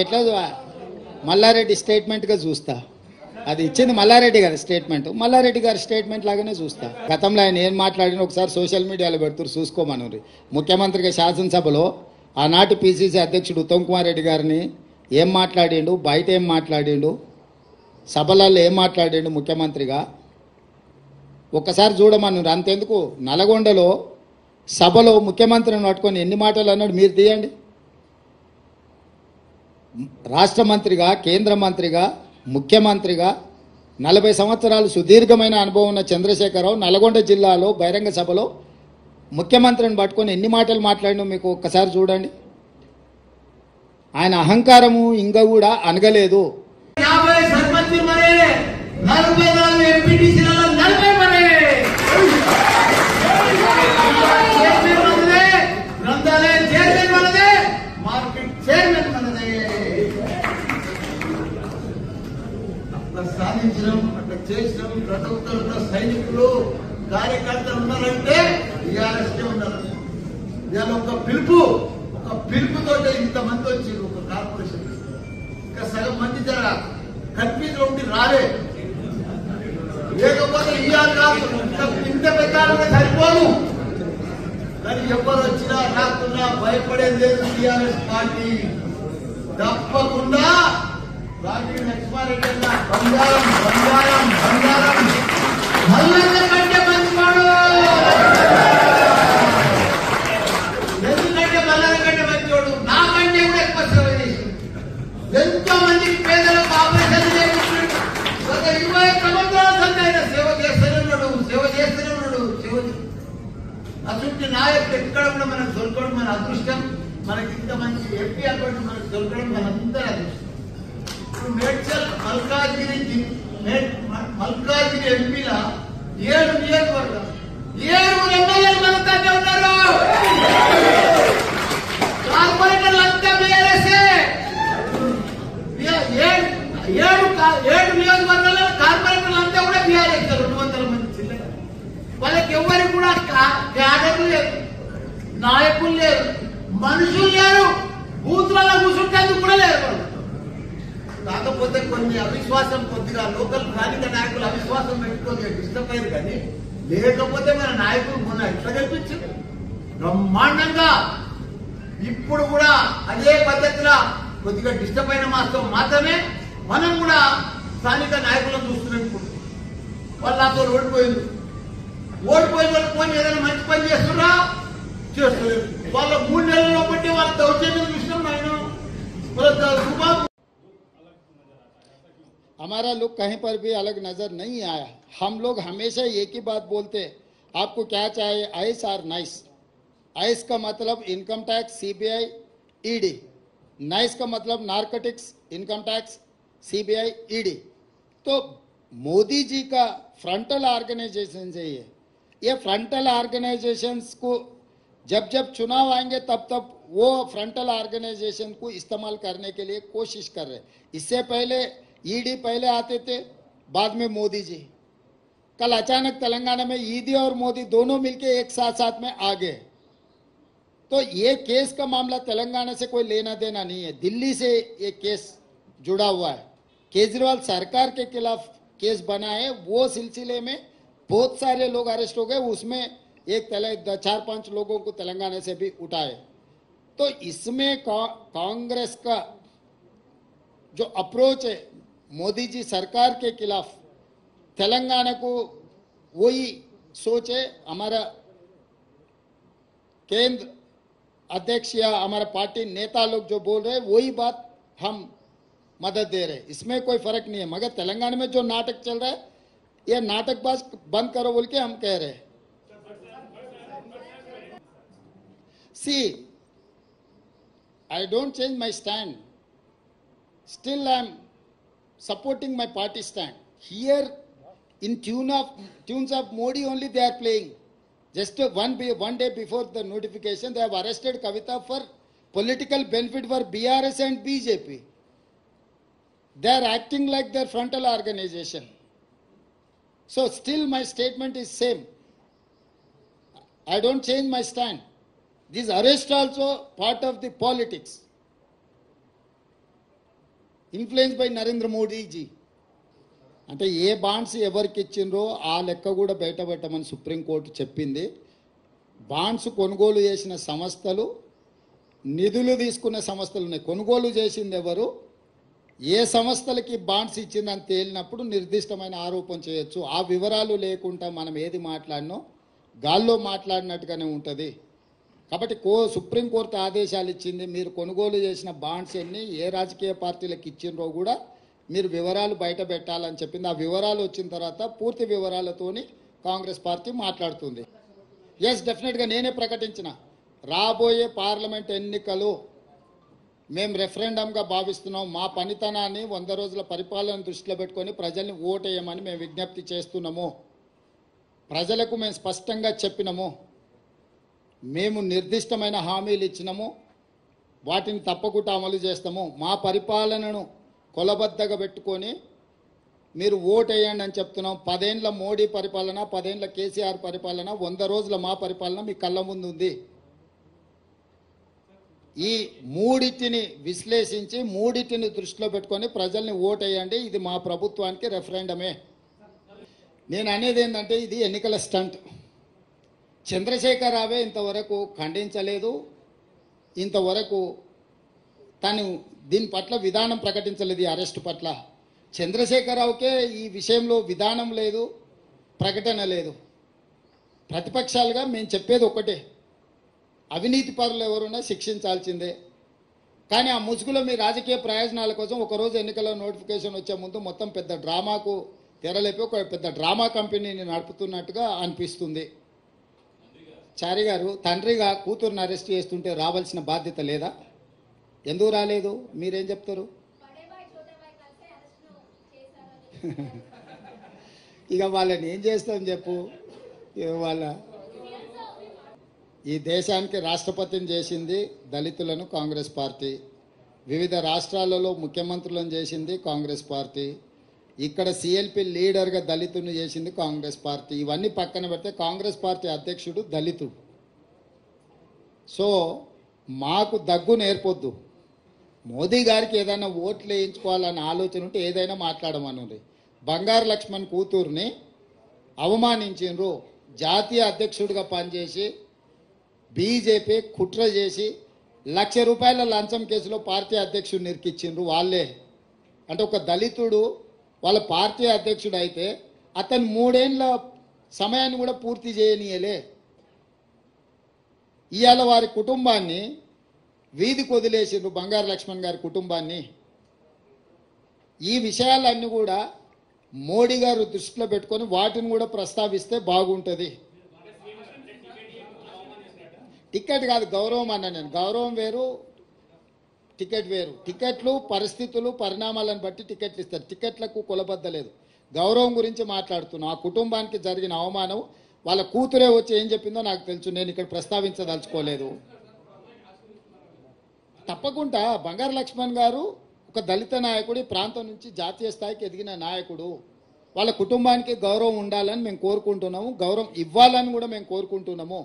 ఎట్లా మల్లారెడ్డి స్టేట్మెంట్గా చూస్తా. అది ఇచ్చింది మల్లారెడ్డి గారి స్టేట్మెంట్, మల్లారెడ్డి గారి స్టేట్మెంట్ లాగానే చూస్తా. గతంలో ఆయన ఏం మాట్లాడినా ఒకసారి సోషల్ మీడియాలో పెడుతురు, చూసుకోమని. ముఖ్యమంత్రిగా శాసనసభలో ఆనాటి పిసిసి అధ్యక్షుడు ఉత్తమ్ కుమార్ రెడ్డి గారిని ఏం మాట్లాడిండు, బయట ఏం మాట్లాడిండు, సభలలో ఏం మాట్లాడిండు ముఖ్యమంత్రిగా ఒక్కసారి చూడమన్నారు. అంతెందుకు నల్గొండలో సభలో ముఖ్యమంత్రిని పట్టుకొని ఎన్ని మాటలు అన్నాడు మీరు తీయండి. రాష్ట్ర మంత్రిగా, కేంద్ర మంత్రిగా, ముఖ్యమంత్రిగా 40 సంవత్సరాలు సుదీర్ఘమైన అనుభవం ఉన్న చంద్రశేఖరరావు నల్గొండ జిల్లాలో బహిరంగ సభలో ముఖ్యమంత్రిని పట్టుకొని ఎన్ని మాటలు మాట్లాడినా మీకు ఒక్కసారి చూడండి. ఆయన అహంకారము ఇంకా కూడా అనగలేదు. 50 సర్పంచ్ మరే 44 ఎంపీటీసీలలో 40 మరే చైర్మన్ మనదే, గ్రంథాలయ చైర్మన్ మనదే, మార్కెట్ చైర్మన్ మనదే. అట్లా సాధించడం, అట్లా చేసడం, ప్రతి సైనికులు కార్యకర్తలు ఉన్నారంటే టీఆర్ఎస్కే ఉన్నారు. ఇవాళ ఒక పిలుపుతో ఇంతమంది వచ్చారు ఒక కార్పొరేషన్. ఇంకా సగం మంది జర కన్ఫ్యూజ్ ఉండి రాలే, లేకపోతే ఇవాళ కాదు ఇంత పెట్టాలంటే సరిపోను. కానీ ఎవరు వచ్చినా రాకున్నా భయపడేది లేదు. టీఆర్ఎస్ పార్టీ తప్పకుండా రాజీ లక్ష్మారెడ్డి అన్న బంగారం బంగారం బంగారం మల్లన్న కంటే మంచివాడు. ఎందుకంటే మల్లన్న కంటే మంచివాడు, నాకంటే కూడా ఎక్కువ సేవ చేసి ఎంతో మందికి పేదలకు ఆపరేషన్ చేయించాడు. గత 20 సంవత్సరాల సంది ఆయన సేవ చేస్తూనే ఉన్నాడు. అటువంటి నాయకుడు ఎక్కడ కూడా మనకు దొరకడం మన అదృష్టం. మనకి ఇంత మంచి ఎంపీ అకౌంట్ మనకు దొరకడం మనందరి అదృష్టం. ఇప్పుడు మేడ్చల్ మల్కాజ్గిరి ఎంపీల 7 నియోజకవర్గాలు 7 ఎమ్మెల్యేలు మనతో ఉన్నారు. కార్పొరేటర్లు అంతా బీఆర్ఎస్ఏ. 7 నియోజకవర్గాల్లో కార్పొరేటర్లు అంతా కూడా బీఆర్ఎస్. 200 మంది చిల్లర. వాళ్ళకి ఎవరికి కూడా క్యాడర్లు లేరు, నాయకులు లేరు, మనుషులు లేరు, బూతులలో కూర్చుంటేందుకు కూడా లేరు. కాకపోతే కొన్ని అవిశ్వాసం, కొద్దిగా లోకల్ స్థానిక నాయకులు అవిశ్వాసం పెట్టుకొని డిస్టర్బ్ అయ్యారు. కానీ లేకపోతే మన నాయకులు మొన్న ఎట్లా కల్పించారు బ్రహ్మాండంగా. ఇప్పుడు కూడా అదే పద్ధతిలో కొద్దిగా డిస్టర్బ్ అయిన మాత్రం మాత్రమే మనం కూడా స్థానిక నాయకులను చూస్తున్నాం. ఇప్పుడు వాళ్ళు నాతో ఓడిపోయిన వాళ్ళు పోయి ఏదైనా మంచి పని చేస్తున్నా చేస్తలేదు. వాళ్ళ 3 నెలల్లో బట్టి వాళ్ళ దౌర్జన్యం చూసినాం. ఆయన हमारा लुक कहीं पर भी अलग नजर नहीं आया. हम लोग हमेशा एक ही बात बोलते, आपको क्या चाहिए, आइस और नाइस. आइस का मतलब income tax, CBI, ED. Nice का मतलब narcotics, income tax, CBI, ED. तो मोदी जी का फ्रंटल ऑर्गेनाइजेशन है ये फ्रंटल ऑर्गेनाइजेशंस को जब जब चुनाव आएंगे तब वो फ्रंटल ऑर्गेनाइजेशन को इस्तेमाल करने के लिए कोशिश कर रहे. इससे पहले ईडी पहले आते थे, बाद में मोदी जी. कल अचानक तेलंगाना में ईडी और मोदी दोनों मिलके एक साथ में आ गए. तो ये केस का मामला तेलंगाना से कोई लेना देना नहीं है, दिल्ली से ये केस जुड़ा हुआ है. केजरीवाल सरकार के खिलाफ केस बना है, वो सिलसिले में बहुत सारे लोग अरेस्ट हो गए. उसमें एक 4-5 लोगों को तेलंगाना से भी उठाए. तो इसमें कांग्रेस का जो अप्रोच है मोदी जी सरकार के खिलाफ, तेलंगाना को वही सोच है. हमारा केंद्र अध्यक्ष या हमारा पार्टी नेता लोग जो बोल रहे हैं वही बात हम मदद दे रहे हैं. इसमें कोई फर्क नहीं है. मगर तेलंगाना में जो नाटक चल रहा है ये नाटकबाज बंद करो बोल के हम कह रहे हैं. See, I don't change my stand. Still I am supporting my party stand. Here in tunes of Modi only they are playing. Just one day before the notification they have arrested Kavita for political benefit for BRS and BJP. They are acting like their frontal organization. So still my statement is same. I don't change my stand. This arrest also part of the politics. Influence by Narendra Modiji. అంటే ఏ bonds ఎవరికి ఇచ్చిండ్రో ఆ లెక్క కూడా బయటపెట్టమని supreme court చెప్పింది. Bonds కొనుగోలు చేసిన సంస్థలు, నిధులు తీసుకున్న సంస్థలు ఉన్నాయి. కొనుగోలు చేసింది ఎవరు, ఏ సంస్థలకి బాండ్స్ ఇచ్చిందని తేలినప్పుడు నిర్దిష్టమైన ఆరోపణ చేయొచ్చు. ఆ వివరాలు లేకుండా మనం ఏది మాట్లాడినో గాల్లో మాట్లాడినట్టుగానే ఉంటుంది. కాబట్టి సుప్రీంకోర్టు ఆదేశాలు ఇచ్చింది, మీరు కొనుగోలు చేసిన బాండ్స్ ఎన్ని, ఏ రాజకీయ పార్టీలకు ఇచ్చిండ్రో కూడా మీరు వివరాలు బయట పెట్టాలని చెప్పింది. ఆ వివరాలు వచ్చిన తర్వాత పూర్తి వివరాలతోని కాంగ్రెస్ పార్టీ మాట్లాడుతుంది. ఎస్, డెఫినెట్గా నేనే ప్రకటించిన రాబోయే పార్లమెంట్ ఎన్నికలు మేము రెఫరెండంగా భావిస్తున్నాం. మా పనితనాన్ని 100 రోజుల పరిపాలన దృష్టిలో పెట్టుకొని ప్రజల్ని ఓటేయమని మేము విజ్ఞప్తి చేస్తున్నాము. ప్రజలకు మేము స్పష్టంగా చెప్పినాము, మేము నిర్దిష్టమైన హామీలు ఇచ్చినాము, వాటిని తప్పకుండా అమలు చేస్తాము. మా పరిపాలనను కొలబద్దగా పెట్టుకొని మీరు ఓటేయండి అని చెప్తున్నాం. 10 ఏళ్ల మోడీ పరిపాలన, 10 ఏళ్ల కేసీఆర్ పరిపాలన, 100 రోజుల మా పరిపాలన మీ కళ్ళ ముందు ఉంది. ఈ మూడిటిని విశ్లేషించి మూడిటిని దృష్టిలో పెట్టుకొని ప్రజల్ని ఓటేయండి, ఇది మా ప్రభుత్వానికి రెఫరెండమే. నేను అనేది ఏంటంటే ఇది ఎన్నికల స్టంట్. చంద్రశేఖర్ రావే ఇంతవరకు ఖండించలేదు, ఇంతవరకు తను దీని పట్ల విధానం ప్రకటించలేదు. ఈ అరెస్టు పట్ల చంద్రశేఖరరావుకే ఈ విషయంలో విధానం లేదు, ప్రకటన లేదు. ప్రతిపక్షాలుగా మేము చెప్పేది ఒకటే, అవినీతి పరులు ఎవరున్నా శిక్షించాల్సిందే. కానీ ఆ ముసుగులో మీ రాజకీయ ప్రయోజనాల కోసం ఒకరోజు ఎన్నికల నోటిఫికేషన్ వచ్చే ముందు మొత్తం పెద్ద డ్రామాకు తెరలేపి ఒక పెద్ద డ్రామా కంపెనీని నడుపుతున్నట్టుగా అనిపిస్తుంది. చారి గారు తండ్రిగా కూతురుని అరెస్ట్ చేస్తుంటే రావాల్సిన బాధ్యత లేదా? ఎందుకు రాలేదు? మీరేం చెప్తారు? ఇక వాళ్ళని ఏం చేస్తాం చెప్పు. వాళ్ళ ఈ దేశానికి రాష్ట్రపతిని చేసింది దళితులను కాంగ్రెస్ పార్టీ, వివిధ రాష్ట్రాలలో ముఖ్యమంత్రులను చేసింది కాంగ్రెస్ పార్టీ, ఇక్కడ సిఎల్పి లీడర్గా దళితుని చేసింది కాంగ్రెస్ పార్టీ. ఇవన్నీ పక్కన పెడితే కాంగ్రెస్ పార్టీ అధ్యక్షుడు దళితుడు. సో మాకు దగ్గు నేర్పొద్దు. మోదీ గారికి ఏదైనా ఓట్లు వేయించుకోవాలన్న ఆలోచన ఉంటే ఏదైనా మాట్లాడమనుంది. బంగారు లక్ష్మణ్ కూతుర్ని అవమానించిండ్రు, జాతీయ అధ్యక్షుడిగా పనిచేసి బీజేపీ కుట్ర చేసి ₹1,00,000 లంచం కేసులో పార్టీ అధ్యక్షుడిని ఇరికిచ్చిండ్రు వాళ్ళే. అంటే ఒక దళితుడు వాళ్ళ పార్టీ అధ్యక్షుడు అయితే అతను 3 ఏళ్ల సమయాన్ని కూడా పూర్తి చేయనీయలే. ఇవాళ వారి కుటుంబాన్ని వీధికి వదిలేసిండ్రు, బంగారు లక్ష్మణ్ గారి కుటుంబాన్ని. ఈ విషయాలన్నీ కూడా మోడీ గారు దృష్టిలో పెట్టుకొని వాటిని కూడా ప్రస్తావిస్తే బాగుంటుంది. టికెట్ కాదు, గౌరవం అన్న నేను. గౌరవం వేరు, టికెట్ వేరు. టికెట్లు పరిస్థితులు పరిణామాలను బట్టి టికెట్లు ఇస్తారు, టికెట్లకు కొలబద్దలేదు. గౌరవం గురించి మాట్లాడుతున్నాం. ఆ కుటుంబానికి జరిగిన అవమానం వాళ్ళ కూతురే వచ్చి ఏం చెప్పిందో నాకు తెలుసు, నేను ఇక్కడ ప్రస్తావించదలుచుకోలేదు. తప్పకుండా బంగారు లక్ష్మణ్ గారు ఒక దళిత నాయకుడు, ఈ ప్రాంతం నుంచి జాతీయ స్థాయికి ఎదిగిన నాయకుడు. వాళ్ళ కుటుంబానికి గౌరవం ఉండాలని మేము కోరుకుంటున్నాము, గౌరవం ఇవ్వాలని కూడా మేము కోరుకుంటున్నాము.